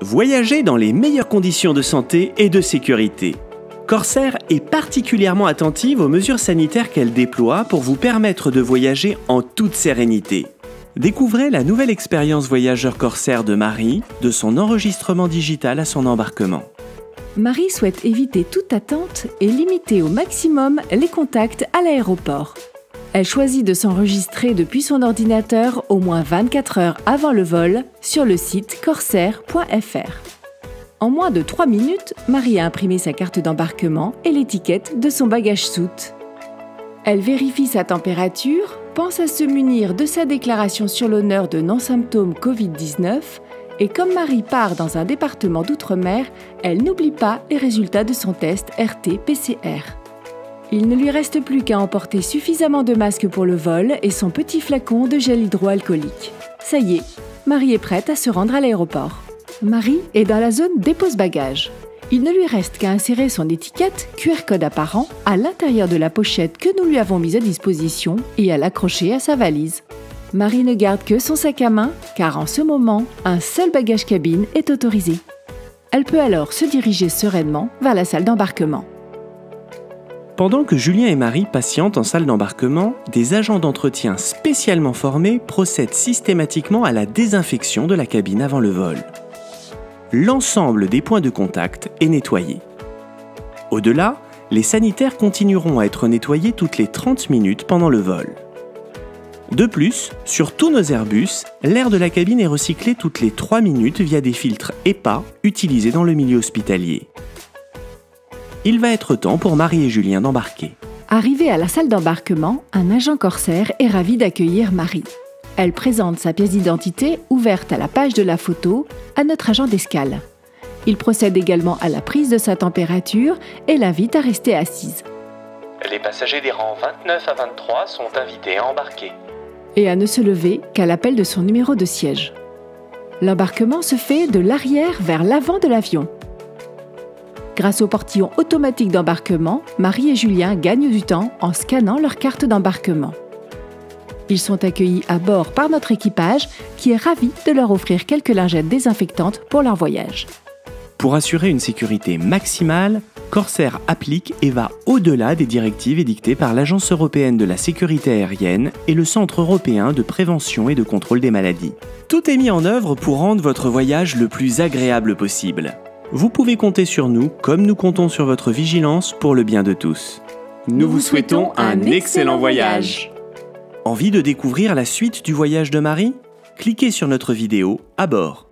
Voyagez dans les meilleures conditions de santé et de sécurité. Corsair est particulièrement attentive aux mesures sanitaires qu'elle déploie pour vous permettre de voyager en toute sérénité. Découvrez la nouvelle expérience voyageur Corsair de Marie, de son enregistrement digital à son embarquement. Marie souhaite éviter toute attente et limiter au maximum les contacts à l'aéroport. Elle choisit de s'enregistrer depuis son ordinateur au moins 24 heures avant le vol sur le site corsair.fr. En moins de 3 minutes, Marie a imprimé sa carte d'embarquement et l'étiquette de son bagage soute. Elle vérifie sa température, pense à se munir de sa déclaration sur l'honneur de non-symptômes Covid-19 et comme Marie part dans un département d'outre-mer, elle n'oublie pas les résultats de son test RT-PCR. Il ne lui reste plus qu'à emporter suffisamment de masques pour le vol et son petit flacon de gel hydroalcoolique. Ça y est, Marie est prête à se rendre à l'aéroport. Marie est dans la zone dépose-bagages. Il ne lui reste qu'à insérer son étiquette QR code apparent à l'intérieur de la pochette que nous lui avons mise à disposition et à l'accrocher à sa valise. Marie ne garde que son sac à main car en ce moment, un seul bagage cabine est autorisé. Elle peut alors se diriger sereinement vers la salle d'embarquement. Pendant que Julien et Marie patientent en salle d'embarquement, des agents d'entretien spécialement formés procèdent systématiquement à la désinfection de la cabine avant le vol. L'ensemble des points de contact est nettoyé. Au-delà, les sanitaires continueront à être nettoyés toutes les 30 minutes pendant le vol. De plus, sur tous nos Airbus, l'air de la cabine est recyclé toutes les 3 minutes via des filtres EPA utilisés dans le milieu hospitalier. Il va être temps pour Marie et Julien d'embarquer. Arrivée à la salle d'embarquement, un agent Corsair est ravi d'accueillir Marie. Elle présente sa pièce d'identité ouverte à la page de la photo à notre agent d'escale. Il procède également à la prise de sa température et l'invite à rester assise. Les passagers des rangs 29 à 23 sont invités à embarquer. Et à ne se lever qu'à l'appel de son numéro de siège. L'embarquement se fait de l'arrière vers l'avant de l'avion. Grâce au portillon automatique d'embarquement, Marie et Julien gagnent du temps en scannant leur carte d'embarquement. Ils sont accueillis à bord par notre équipage qui est ravi de leur offrir quelques lingettes désinfectantes pour leur voyage. Pour assurer une sécurité maximale, Corsair applique et va au-delà des directives édictées par l'Agence européenne de la sécurité aérienne et le Centre européen de prévention et de contrôle des maladies. Tout est mis en œuvre pour rendre votre voyage le plus agréable possible. Vous pouvez compter sur nous comme nous comptons sur votre vigilance pour le bien de tous. Nous vous souhaitons un excellent voyage. Envie de découvrir la suite du voyage de Marie ? Cliquez sur notre vidéo à bord.